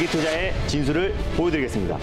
장기 투자의 진수를 보여드리겠습니다.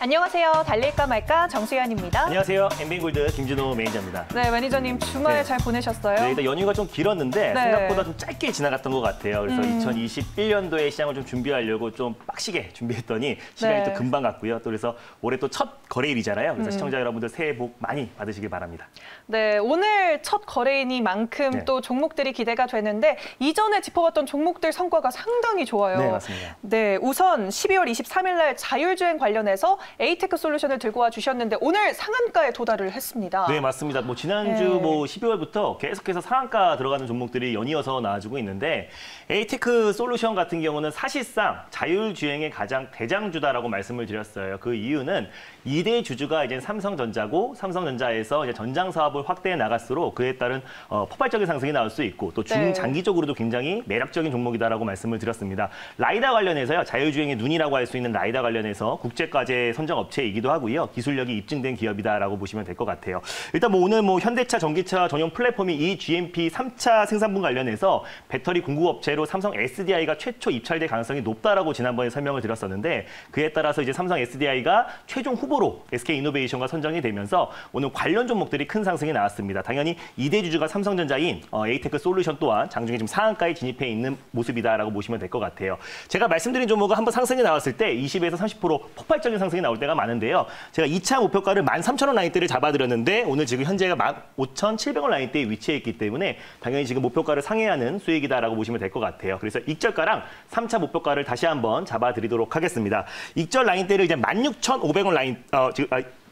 안녕하세요. 달릴까 말까 정수연입니다. 안녕하세요. 엠비골드 김진호 매니저입니다. 네, 매니저님 주말 잘 보내셨어요? 네, 일단 연휴가 좀 길었는데 네. 생각보다 좀 짧게 지나갔던 것 같아요. 그래서 2021년도에 시장을 좀 준비하려고 좀 빡시게 준비했더니 시간이 네. 또 금방 갔고요. 또 그래서 올해 또 첫 거래일이잖아요. 그래서 시청자 여러분들 새해 복 많이 받으시길 바랍니다. 네, 오늘 첫 거래이니만큼 네. 또 종목들이 기대가 되는데 이전에 짚어봤던 종목들 성과가 상당히 좋아요. 네, 맞습니다. 네, 우선 12월 23일 날 자율주행 관련해서 에이테크 솔루션을 들고 와 주셨는데 오늘 상한가에 도달을 했습니다. 네, 맞습니다. 뭐 지난주 네. 12월부터 계속해서 상한가 들어가는 종목들이 연이어서 나와주고 있는데 에이테크 솔루션 같은 경우는 사실상 자율주행의 가장 대장주다라고 말씀을 드렸어요. 그 이유는 2대 주주가 이제 삼성전자고 삼성전자에서 이제 전장 사업을 확대해 나갈수록 그에 따른 폭발적인 상승이 나올 수 있고 또 중장기적으로도 굉장히 매력적인 종목이다라고 말씀을 드렸습니다. 라이다 관련해서요. 자율주행의 눈이라고 할 수 있는 라이다 관련해서 국제과제 선정 업체이기도 하고요. 기술력이 입증된 기업이다라고 보시면 될 것 같아요. 일단 뭐 오늘 뭐 현대차 전기차 전용 플랫폼이 이 GMP 3차 생산분 관련해서 배터리 공급 업체로 삼성 SDI가 최초 입찰될 가능성이 높다라고 지난번에 설명을 드렸었는데 그에 따라서 이제 삼성 SDI가 최종 후보로 SK이노베이션과 선정이 되면서 오늘 관련 종목들이 큰 상승이 나왔습니다. 당연히 2대 주주가 삼성전자인 에이테크 솔루션 또한 장중에 지금 상한가에 진입해 있는 모습이다라고 보시면 될 것 같아요. 제가 말씀드린 종목은 한번 상승이 나왔을 때 20에서 30% 폭발적인 상승이 나올 때가 많은데요. 제가 2차 목표가를 13,000원 라인대를 잡아드렸는데 오늘 지금 현재가 15,700원 라인대에 위치해 있기 때문에 당연히 지금 목표가를 상회하는 수익이다라고 보시면 될 것 같아요. 그래서 익절가랑 3차 목표가를 다시 한번 잡아드리도록 하겠습니다. 익절 라인대를 이제 16,500원 라인,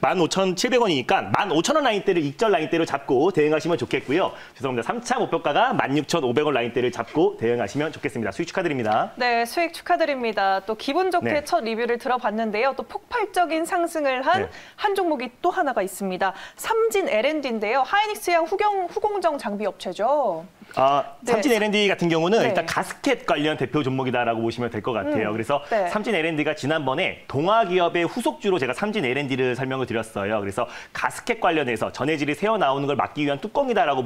15,700원이니까 15,000원 라인대를 익절 라인대로 잡고 대응하시면 좋겠고요. 죄송합니다. 3차 목표가가 16,500원 라인대를 잡고 대응하시면 좋겠습니다. 수익 축하드립니다. 네, 수익 축하드립니다. 또 기분 좋게 네. 첫 리뷰를 들어봤는데요. 또 폭발적인 상승을 한 한 종목이 또 하나가 있습니다. 삼진 L&D인데요. 하이닉스양 후공정 장비 업체죠. 네. 삼진 L&D 같은 경우는 네. 일단 가스켓 관련 대표 종목이다라고 보시면 될 것 같아요. 그래서 삼진 L&D가 지난번에 동아기업의 후속주로 제가 삼진 L&D를 설명을 드렸어요. 그래서 가스켓 관련해서 전해질이 새어나오는 걸 막기 위한 뚜껑이다라고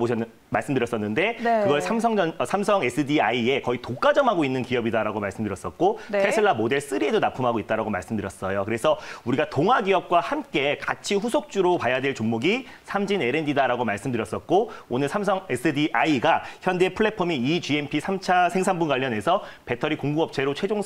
말씀드렸었는데 그걸 삼성 SDI에 거의 독과점하고 있는 기업이다라고 말씀드렸었고 테슬라 모델 3에도 납품하고 있다라고 말씀드렸어요. 그래서 우리가 동아기업과 함께 같이 후속주로 봐야 될 종목이 삼진 L&D다라고 말씀드렸었고 오늘 삼성 SDI가 현대 플랫폼이 이 GMP 3차 생산분 관련해서 배터리 공급업체로 최종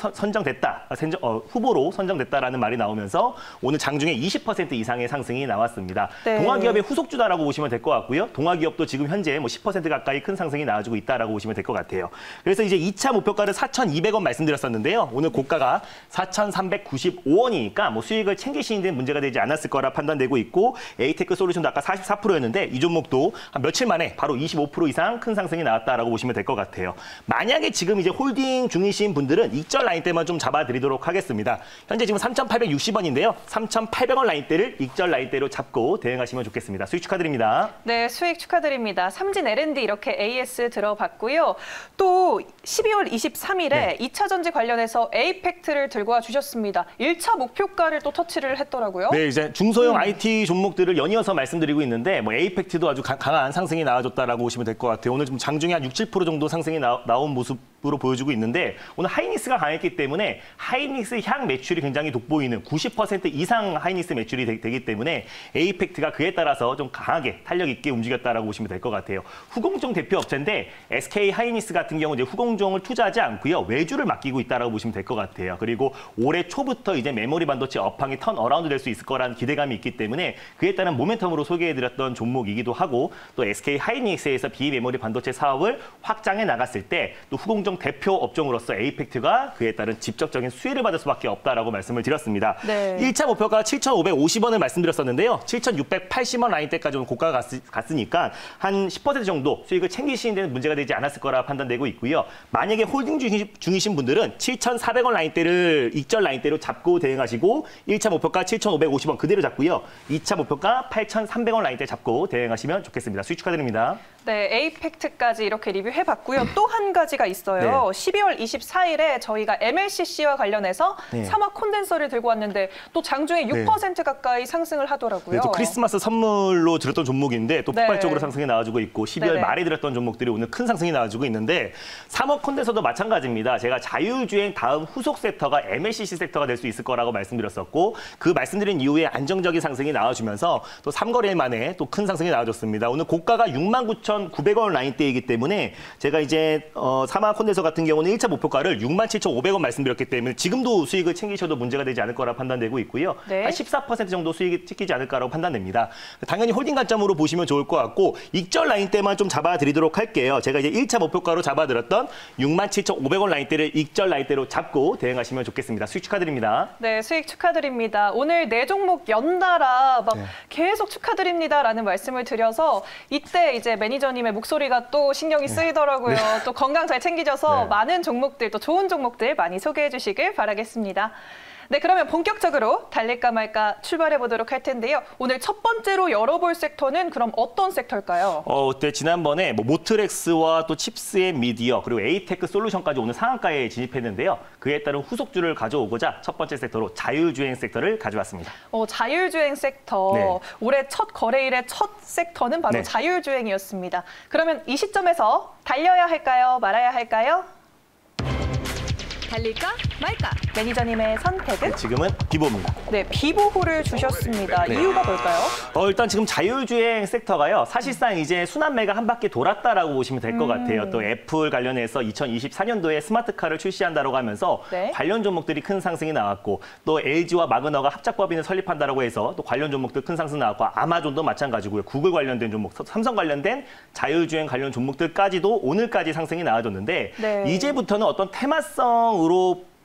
후보로 선정됐다라는 말이 나오면서 오늘 장중에 20% 이상의 상승이 나왔습니다. 동아기업의 후속주다라고 보시면 될 것 같고요. 동아기업도 지금 현재 뭐 10% 가까이 큰 상승이 나와주고 있다라고 보시면 될 것 같아요. 그래서 이제 2차 목표가를 4,200원 말씀드렸었는데요. 오늘 고가가 4,395원이니까 뭐 수익을 챙기시는 데 문제가 되지 않았을 거라 판단되고 있고 에이테크 솔루션도 아까 44%였는데 이 종목도 한 며칠 만에 바로 25% 이상 큰 상승이 나왔다라고 보시면 될 것 같아요. 만약에 지금 이제 홀딩 중이신 분들은 익절 라인대만 좀 잡아드리도록 하겠습니다. 현재 지금 3,860원인데요. 3,800원 라인대를 익절 라인대로 잡고 대응하시면 좋겠습니다. 수익 축하드립니다. 네, 수익 축하드립니다. 삼진 L&D 이렇게 AS 들어봤고요. 또 12월 23일에 2차 전지 관련해서 에이펙트를 들고 와 주셨습니다. 1차 목표가를 또 터치를 했더라고요. 네, 이제 중소형 IT 종목들을 연이어서 말씀드리고 있는데 뭐 에이펙트도 아주 강한 상승이 나와줬다라고 보시면 될 것 같아요. 오늘 좀 장중에 한 6, 7% 정도 상승이 나온 모습으로 보여주고 있는데 오늘 하이닉스가 강했기 때문에 하이닉스 향 매출이 굉장히 돋보이는 90% 이상 하이닉스 매출이 되기 때문에 에이펙트가 그에 따라서 좀 강하게 탄력 있게 움직였다라고 보시면 될 것 같아요. 후공정 대표 업체인데 SK 하이닉스 같은 경우 이제 후공정을 투자하지 않고요. 외주를 맡기고 있다라고 보시면 될 것 같아요. 그리고 올해 초부터 이제 메모리 반도체 업황이 턴 어라운드 될 수 있을 거라는 기대감이 있기 때문에 그에 따른 모멘텀으로 소개해드렸던 종목이기도 하고 또 SK 하이닉스에서 비메모리 반도체 사업을 확장해 나갔을 때 또 후공정 대표 업종으로서 에이펙트가 그에 따른 직접적인 수혜를 받을 수밖에 없다라고 말씀을 드렸습니다. 1차 목표가 7,550원을 말씀드렸었는데요. 7,680원 라인대까지 고가가 갔으니까 한 10% 정도 수익을 챙기시는 데는 문제가 되지 않았을 거라 판단되고 있고요. 만약에 홀딩 중이신 분들은 7,400원 라인대를 익절 라인대로 잡고 대응하시고 1차 목표가 7,550원 그대로 잡고요. 2차 목표가 8,300원 라인대 잡고 대응하시면 좋겠습니다. 수익 축하드립니다. 네, 에이펙트까지 이렇게 리뷰해봤고요. 또 한 가지가 있어요. 있어요. 네. 12월 24일에 저희가 MLCC와 관련해서 네. 사막 콘덴서를 들고 왔는데 또 장중에 6% 가까이 상승을 하더라고요. 네, 또 크리스마스 선물로 들었던 종목인데 또 네. 폭발적으로 상승이 나와주고 있고 12월 네네. 말에 들었던 종목들이 오늘 큰 상승이 나와주고 있는데 사막 콘덴서도 마찬가지입니다. 제가 자율주행 다음 후속 섹터가 MLCC 섹터가 될 수 있을 거라고 말씀드렸었고 그 말씀드린 이후에 안정적인 상승이 나와주면서 또 3거래일 만에 또 큰 상승이 나와줬습니다. 오늘 고가가 69,900원 라인대이기 때문에 제가 이제 사막 콘덴서 같은 경우는 1차 목표가를 67,500원 말씀드렸기 때문에 지금도 수익을 챙기셔도 문제가 되지 않을 거라 판단되고 있고요. 네. 한 14% 정도 수익이 찍히지 않을까라고 판단됩니다. 당연히 홀딩 관점으로 보시면 좋을 것 같고 익절 라인대만 좀 잡아드리도록 할게요. 제가 이제 1차 목표가로 잡아드렸던 67,500원 라인대를 익절 라인대로 잡고 대응하시면 좋겠습니다. 수익 축하드립니다. 네, 수익 축하드립니다. 오늘 네 종목 연달아 막 네. 계속 축하드립니다라는 말씀을 드려서 이때 이제 매니저님의 목소리가 또 신경이 쓰이더라고요. 또 건강 잘 챙기셔서 네. 많은 종목들, 또 좋은 종목들 많이 소개해 주시길 바라겠습니다. 네, 그러면 본격적으로 달릴까 말까 출발해 보도록 할 텐데요. 오늘 첫 번째로 열어볼 섹터는 그럼 어떤 섹터일까요? 그때 지난번에 모트렉스와 또 칩스앤 미디어 그리고 에이테크 솔루션까지 오늘 상한가에 진입했는데요. 그에 따른 후속주를 가져오고자 첫 번째 섹터로 자율주행 섹터를 가져왔습니다. 자율주행 섹터. 네. 올해 첫 거래일의 첫 섹터는 바로 네. 자율주행이었습니다. 그러면 이 시점에서 달려야 할까요? 말아야 할까요? 달릴까 말까? 매니저님의 선택은? 지금은 비보입니다. 네, 비보호를 주셨습니다. 네. 이유가 뭘까요? 일단 지금 자율주행 섹터가요. 사실상 이제 순환매가 한 바퀴 돌았다라고 보시면 될 것 같아요. 또 애플 관련해서 2024년도에 스마트카를 출시한다고 하면서 네. 관련 종목들이 큰 상승이 나왔고 또 LG와 마그너가 합작법인을 설립한다고 해서 또 관련 종목들 큰 상승 나왔고 아마존도 마찬가지고요. 구글 관련된 종목, 삼성 관련된 자율주행 관련 종목들까지도 오늘까지 상승이 나와줬는데 네. 이제부터는 어떤 테마성으로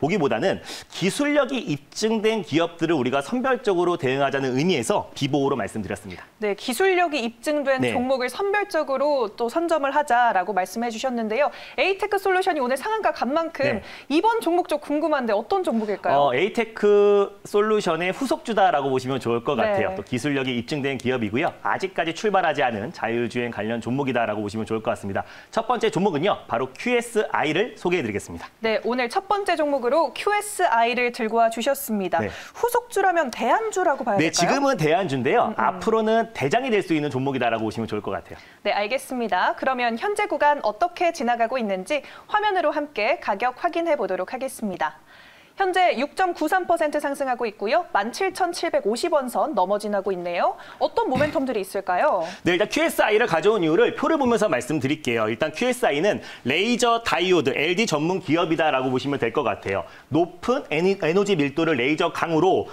보기보다는 기술력이 입증된 기업들을 우리가 선별적으로 대응하자는 의미에서 비보호로 말씀드렸습니다. 네, 기술력이 입증된 네. 종목을 선별적으로 또 선점을 하자라고 말씀해 주셨는데요. 에이테크 솔루션이 오늘 상한가 간 만큼 네. 이번 종목 좀 궁금한데 어떤 종목일까요? 에이테크 솔루션의 후속주다라고 보시면 좋을 것 네. 같아요. 또 기술력이 입증된 기업이고요. 아직까지 출발하지 않은 자율주행 관련 종목이다라고 보시면 좋을 것 같습니다. 첫 번째 종목은요. 바로 QSI를 소개해드리겠습니다. 네, 오늘 첫 번째 종목으로 QSI를 들고 와 주셨습니다. 네. 후속주라면 대안주라고 봐야 네, 될까요? 지금은 대안주인데요. 앞으로는 대장이 될 수 있는 종목이다라고 보시면 좋을 것 같아요. 네, 알겠습니다. 그러면 현재 구간 어떻게 지나가고 있는지 화면으로 함께 가격 확인해 보도록 하겠습니다. 현재 6.93% 상승하고 있고요. 17,750원 선 넘어 지나고 있네요. 어떤 모멘텀들이 있을까요? 네, 일단 QSI를 가져온 이유를 표를 보면서 말씀드릴게요. 일단 QSI는 레이저 다이오드, LD 전문 기업이다라고 보시면 될 것 같아요. 높은 에너지 밀도를 레이저 강으로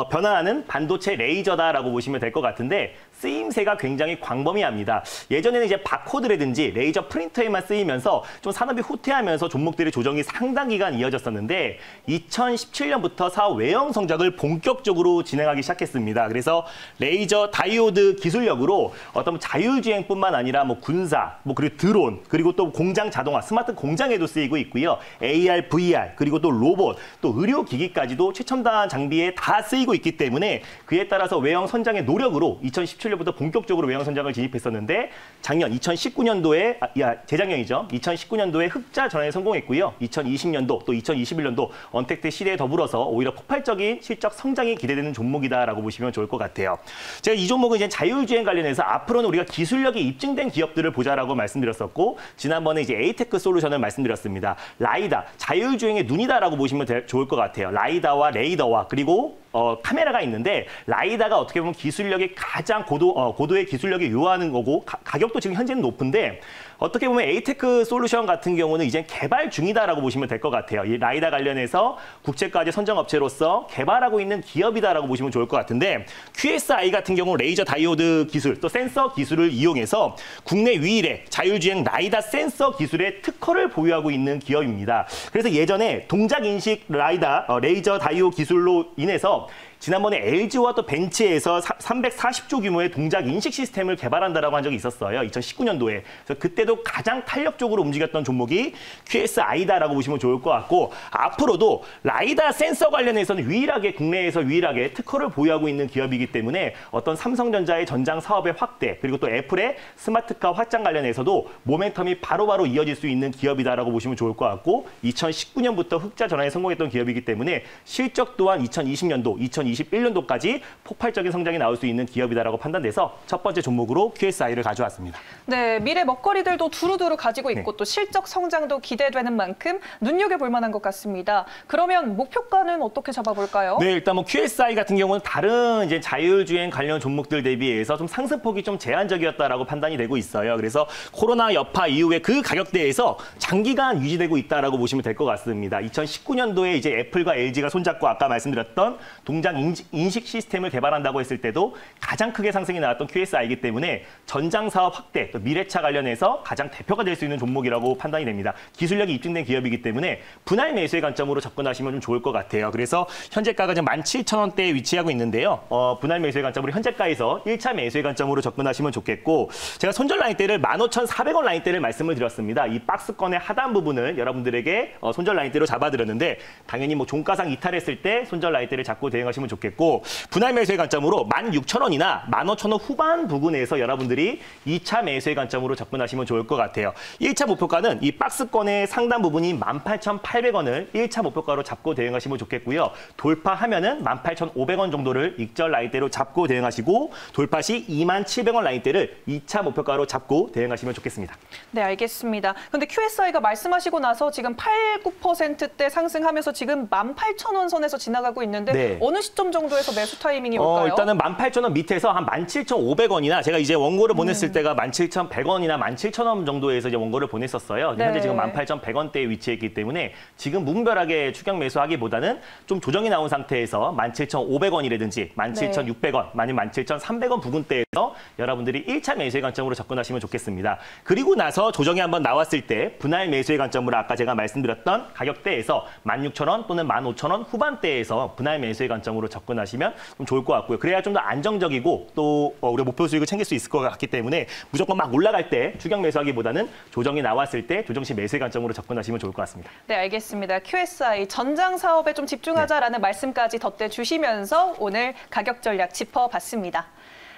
변환하는 반도체 레이저다라고 보시면 될 것 같은데 쓰임새가 굉장히 광범위합니다. 예전에는 이제 바코드라든지 레이저 프린터에만 쓰이면서 좀 산업이 후퇴하면서 종목들의 조정이 상당 기간 이어졌었는데 2017년부터 사업 외형 성장을 본격적으로 진행하기 시작했습니다. 그래서 레이저 다이오드 기술력으로 어떤 자율주행뿐만 아니라 뭐 군사, 뭐 그리고 드론, 그리고 또 공장 자동화, 스마트 공장에도 쓰이고 있고요. AR, VR, 그리고 또 로봇, 또 의료기기까지도 최첨단 장비에 다 쓰이고 있기 때문에 그에 따라서 외형 선장의 노력으로 2017년부터 본격적으로 외형 선장을 진입했었는데 작년 2019년도에 재작년이죠. 2019년도에 흑자 전환에 성공했고요. 2020년도 또 2021년도 언택트 시대에 더불어서 오히려 폭발적인 실적 성장이 기대되는 종목이다라고 보시면 좋을 것 같아요. 제가 이 종목은 이제 자율주행 관련해서 앞으로는 우리가 기술력이 입증된 기업들을 보자라고 말씀드렸었고 지난번에 이제 에이테크 솔루션을 말씀드렸습니다. 라이다, 자율주행의 눈이다라고 보시면 좋을 것 같아요. 라이다와 레이더와 그리고 카메라가 있는데 라이다가 어떻게 보면 기술력이 가장 고도의 기술력이 요하는 거고 가격도 지금 현재는 높은데 어떻게 보면 에이테크 솔루션 같은 경우는 이제 개발 중이다라고 보시면 될 것 같아요. 이 라이다 관련해서 국제까지 선정업체로서 개발하고 있는 기업이다라고 보시면 좋을 것 같은데 QSI 같은 경우 레이저 다이오드 기술 또 센서 기술을 이용해서 국내 유일의 자율주행 라이다 센서 기술의 특허를 보유하고 있는 기업입니다. 그래서 예전에 동작 인식 라이다 레이저 다이오 기술로 인해서 지난번에 LG와 또 벤츠에서 340조 규모의 동작 인식 시스템을 개발한다라고 한 적이 있었어요. 2019년도에. 그래서 그때도 가장 탄력적으로 움직였던 종목이 QSI다라고 보시면 좋을 것 같고 앞으로도 라이다 센서 관련해서는 국내에서 유일하게 특허를 보유하고 있는 기업이기 때문에 어떤 삼성전자의 전장 사업의 확대 그리고 또 애플의 스마트카 확장 관련해서도 모멘텀이 바로바로 이어질 수 있는 기업이다라고 보시면 좋을 것 같고 2019년부터 흑자 전환에 성공했던 기업이기 때문에 실적 또한 2020년도, 2021년도까지 폭발적인 성장이 나올 수 있는 기업이다라고 판단돼서 첫 번째 종목으로 QSI를 가져왔습니다. 네, 미래 먹거리들도 두루두루 가지고 있고 또 실적 성장도 기대되는 만큼 눈여겨볼 만한 것 같습니다. 그러면 목표가는 어떻게 잡아볼까요? 네, 일단 뭐 QSI 같은 경우는 다른 이제 자율주행 관련 종목들 대비해서 좀 상승폭이 좀 제한적이었다라고 판단이 되고 있어요. 그래서 코로나 여파 이후에 그 가격대에서 장기간 유지되고 있다라고 보시면 될 것 같습니다. 2019년도에 이제 애플과 LG가 손잡고 아까 말씀드렸던 동작 인식 시스템을 개발한다고 했을 때도 가장 크게 상승이 나왔던 QSI이기 때문에 전장 사업 확대, 또 미래차 관련해서 가장 대표가 될 수 있는 종목이라고 판단이 됩니다. 기술력이 입증된 기업이기 때문에 분할 매수의 관점으로 접근하시면 좀 좋을 것 같아요. 그래서 현재가가 지금 17,000원대에 위치하고 있는데요. 분할 매수의 관점으로 현재가에서 1차 매수의 관점으로 접근하시면 좋겠고 제가 손절 라인대를 15,400원 라인대를 말씀을 드렸습니다. 이 박스권의 하단 부분을 여러분들에게 손절 라인대로 잡아드렸는데 당연히 뭐 종가상 이탈했을 때 손절 라인대를 잡고 대응하시면 좋겠고 분할 매수의 관점으로 16,000원이나 15,000원 후반 부근에서 여러분들이 2차 매수의 관점으로 접근하시면 좋을 것 같아요. 1차 목표가는 이 박스권의 상단 부분인 18,800원을 1차 목표가로 잡고 대응하시면 좋겠고요. 돌파하면은 18,500원 정도를 익절 라인대로 잡고 대응하시고 돌파 시 27,000원 라인대를 2차 목표가로 잡고 대응하시면 좋겠습니다. 네, 알겠습니다. 근데 QSI가 말씀하시고 나서 지금 8, 9%대 상승하면서 지금 18,000원 선에서 지나가고 있는데 네. 어느 시점 정도에서 매수 타이밍이 올까요? 일단은 18,000원 밑에서 한 17,500원이나 제가 이제 원고를 보냈을 때가 17,100원이나 17,000원 정도에서 이제 원고를 보냈었어요. 네. 현재 지금 18,100원대에 위치했기 때문에 지금 무분별하게 추격 매수하기보다는 좀 조정이 나온 상태에서 17,500원이라든지 17,600원, 아니면 17,300원 부근대에서 여러분들이 1차 매수의 관점으로 접근하시면 좋겠습니다. 그리고 나서 조정이 한번 나왔을 때 분할 매수의 관점으로 아까 제가 말씀드렸던 가격대에서 16,000원 또는 15,000원 후반대에서 분할 매수의 관점으로 접근하시면 좀 좋을 것 같고요. 그래야 좀 더 안정적이고 또 우리가 목표 수익을 챙길 수 있을 것 같기 때문에 무조건 막 올라갈 때 추격 매수하기보다는 조정이 나왔을 때 조정 시 매수의 관점으로 접근하시면 좋을 것 같습니다. 네, 알겠습니다. QSI 전장 사업에 좀 집중하자라는 말씀까지 덧대 주시면서 오늘 가격 전략 짚어봤습니다.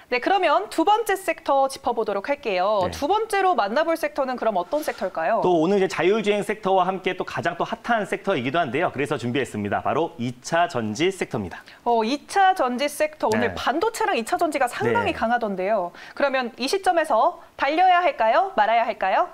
네, 그러면 두 번째 섹터 짚어보도록 할게요. 네. 두 번째로 만나볼 섹터는 그럼 어떤 섹터일까요? 또 오늘 이제 자율주행 섹터와 함께 또 가장 또 핫한 섹터이기도 한데요. 그래서 준비했습니다. 바로 2차 전지 섹터입니다. 2차 전지 섹터 오늘 네. 반도체랑 2차 전지가 상당히 네. 강하던데요. 그러면 이 시점에서 달려야 할까요? 말아야 할까요?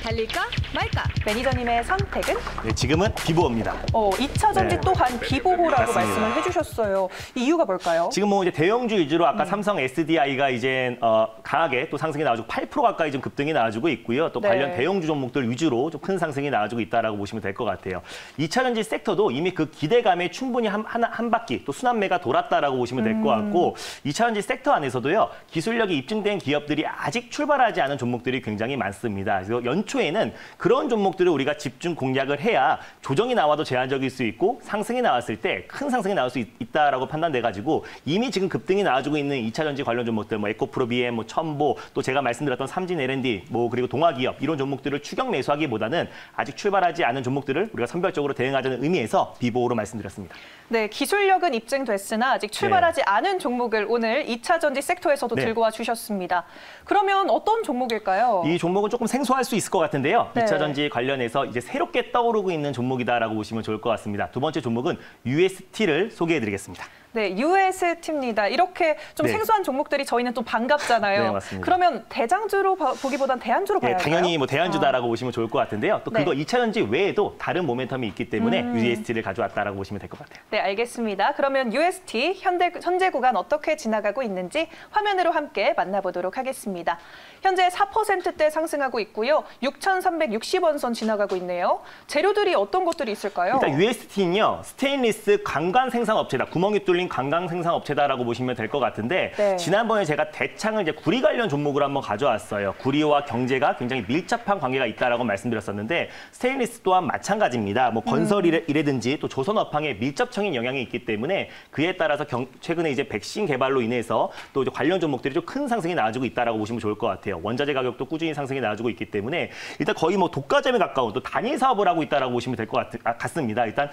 달릴까 말까? 매니저님의 선택은? 네, 지금은 비보입니다. 2차 전지 네. 또한 비보호라고 맞습니다. 말씀을 해주셨어요. 이 이유가 뭘까요? 지금 뭐 이제 대형주 위주로 아까 삼성 SDI가 이제 강하게 또 상승이 나와주고 8% 가까이 좀 급등이 나와주고 있고요. 또 네. 관련 대형주 종목들 위주로 좀 큰 상승이 나와주고 있다라고 보시면 될 것 같아요. 2차 전지 섹터도 이미 그 기대감에 충분히 한 바퀴 또 순환매가 돌았다라고 보시면 될 것 같고 2차 전지 섹터 안에서도요. 기술력이 입증된 기업들이 아직 출발하지 않은 종목들이 굉장히 많습니다. 그래서 연초에는 그런 종목들을 우리가 집중 공략을 해야 조정이 나와도 제한적일 수 있고 상승이 나왔을 때 큰 상승이 나올 수 있다라고 판단돼가지고 이미 지금 급등이 나와주고 있는 2차 전지 관련 종목들 뭐 에코프로 BM, 뭐 첨보, 또 제가 말씀드렸던 삼진 L&D, 뭐 그리고 동아기업 이런 종목들을 추격 매수하기보다는 아직 출발하지 않은 종목들을 우리가 선별적으로 대응하자는 의미에서 비보호로 말씀드렸습니다. 네, 기술력은 입증됐으나 아직 출발하지 않은 종목을 오늘 2차 전지 섹터에서도 네. 들고 와 주셨습니다. 그러면 어떤 종목일까요? 이 종목은 조금 생소할 수 있을 것 같은데요. 네. 2차 전지 관련해서 이제 새롭게 떠오르고 있는 종목이다라고 보시면 좋을 것 같습니다. 두 번째 종목은 UST를 소개해드리겠습니다. 네, UST입니다. 이렇게 좀 네. 생소한 종목들이 저희는 또 반갑잖아요. 네, 맞습니다. 그러면 대장주로 보기보단 대안주로 봐야 네, 할까요? 당연히 뭐 대안주다라고 보시면 좋을 것 같은데요. 또 네. 그거 2차 전지 외에도 다른 모멘텀이 있기 때문에 UST를 가져왔다라고 보시면 될 것 같아요. 네, 알겠습니다. 그러면 UST 현재 구간 어떻게 지나가고 있는지 화면으로 함께 만나보도록 하겠습니다. 현재 4%대 상승하고 있고요. 6,360원 선 지나가고 있네요. 재료들이 어떤 것들이 있을까요? 일단 UST는요. 스테인리스 관관 생산 업체다. 구멍이 뚫린 대표적인 관광 생산 업체다라고 보시면 될 것 같은데 네. 지난번에 제가 대창을 이제 구리 관련 종목으로 한번 가져왔어요. 구리와 경제가 굉장히 밀접한 관계가 있다라고 말씀드렸었는데 스테인리스 또한 마찬가지입니다. 뭐 건설이라든지 또 조선업황에 밀접적인 영향이 있기 때문에 그에 따라서 최근에 이제 백신 개발로 인해서 또 이제 관련 종목들이 좀 큰 상승이 나와주고 있다라고 보시면 좋을 것 같아요. 원자재 가격도 꾸준히 상승이 나와주고 있기 때문에 일단 거의 뭐 독과점에 가까운 또 단일 사업을 하고 있다라고 보시면 될 것 같습니다. 일단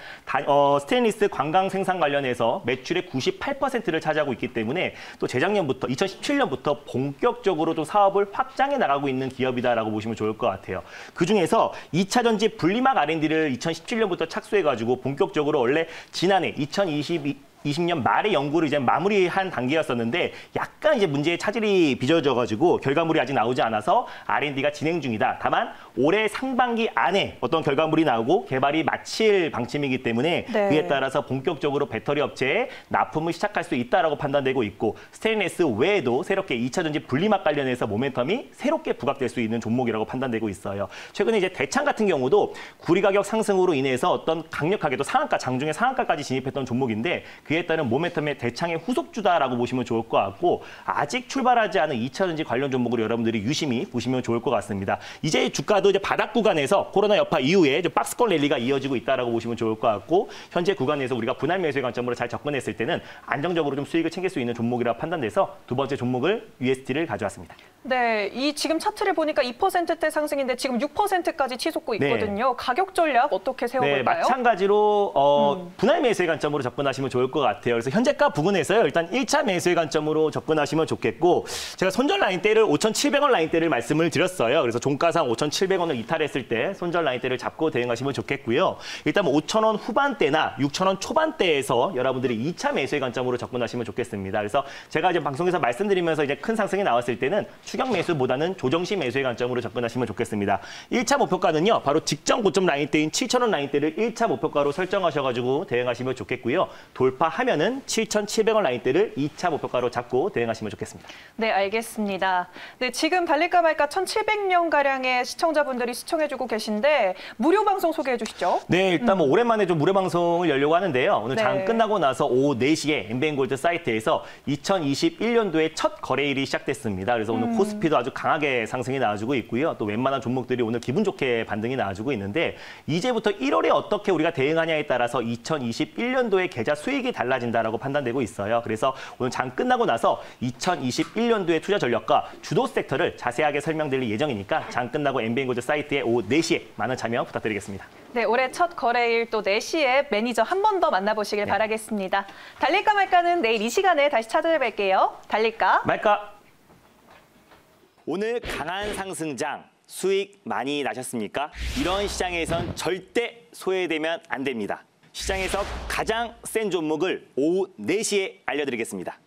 스테인리스 관광 생산 관련해서 매출의 98%를 차지하고 있기 때문에 또 재작년부터 2017년부터 본격적으로 좀 사업을 확장해 나가고 있는 기업이다라고 보시면 좋을 것 같아요. 그중에서 2차 전지 분리막 R&D를 2017년부터 착수해가지고 본격적으로 원래 지난해 2020년 말에 연구를 이제 마무리한 단계였었는데 약간 이제 문제의 차질이 빚어져가지고 결과물이 아직 나오지 않아서 R&D가 진행 중이다. 다만 올해 상반기 안에 어떤 결과물이 나오고 개발이 마칠 방침이기 때문에 네. 그에 따라서 본격적으로 배터리 업체에 납품을 시작할 수 있다라고 판단되고 있고 스테인리스 외에도 새롭게 2차 전지 분리막 관련해서 모멘텀이 새롭게 부각될 수 있는 종목이라고 판단되고 있어요. 최근에 이제 대창 같은 경우도 구리 가격 상승으로 인해서 어떤 강력하게 또 상한가, 장중에 상한가까지 진입했던 종목인데 그에 따른 모멘텀의 대창의 후속주다라고 보시면 좋을 것 같고 아직 출발하지 않은 2차 전지 관련 종목으로 여러분들이 유심히 보시면 좋을 것 같습니다. 이제 주가도 이제 바닥 구간에서 코로나 여파 이후에 이제 박스권 랠리가 이어지고 있다라고 보시면 좋을 것 같고 현재 구간에서 우리가 분할 매수의 관점으로 잘 접근했을 때는 안정적으로 좀 수익을 챙길 수 있는 종목이라 판단돼서 두 번째 종목을 UST를 가져왔습니다. 네, 이 지금 차트를 보니까 2%대 상승인데 지금 6%까지 치솟고 있거든요. 네. 가격 전략 어떻게 세워볼까요? 네, 마찬가지로 분할 매수의 관점으로 접근하시면 좋을 것 같아요. 그래서 현재가 부근에서요. 일단 1차 매수의 관점으로 접근하시면 좋겠고 제가 손절 라인대를 5,700원 라인대를 말씀을 드렸어요. 그래서 종가상 5,700원을 이탈했을 때 손절 라인대를 잡고 대응하시면 좋겠고요. 일단 뭐 5,000원 후반대나 6,000원 초반대에서 여러분들이 2차 매수의 관점으로 접근하시면 좋겠습니다. 그래서 제가 이제 방송에서 말씀드리면서 이제 큰 상승이 나왔을 때는 추격 매수보다는 조정시 매수의 관점으로 접근하시면 좋겠습니다. 1차 목표가는요. 바로 직전 고점 라인대인 7,000원 라인대를 1차 목표가로 설정하셔가지고 대응하시면 좋겠고요. 돌파하면은 7,700원 라인대를 2차 목표가로 잡고 대응하시면 좋겠습니다. 네, 알겠습니다. 네, 지금 달릴까 말까 1,700명가량의 시청자분들이 시청해주고 계신데 무료 방송 소개해 주시죠. 네, 일단 뭐 오랜만에 좀 무료 방송을 열려고 하는데요. 오늘 네. 장 끝나고 나서 오후 4시에 엠베인골드 사이트에서 2021년도에 첫 거래일이 시작됐습니다. 그래서 오늘 코스피도 아주 강하게 상승이 나와주고 있고요. 또 웬만한 종목들이 오늘 기분 좋게 반등이 나와주고 있는데 이제부터 1월에 어떻게 우리가 대응하냐에 따라서 2021년도의 계좌 수익이 달라진다라고 판단되고 있어요. 그래서 오늘 장 끝나고 나서 2021년도의 투자 전략과 주도 섹터를 자세하게 설명드릴 예정이니까 장 끝나고 엠베인골드 사이트에 오후 4시에 많은 참여 부탁드리겠습니다. 네, 올해 첫 거래일 또 4시에 매니저 한 번 더 만나보시길 바라겠습니다. 달릴까 말까는 내일 이 시간에 다시 찾아뵐게요. 달릴까? 말까? 오늘 강한 상승장 수익 많이 나셨습니까? 이런 시장에선 절대 소외되면 안 됩니다. 시장에서 가장 센 종목을 오후 4시에 알려드리겠습니다.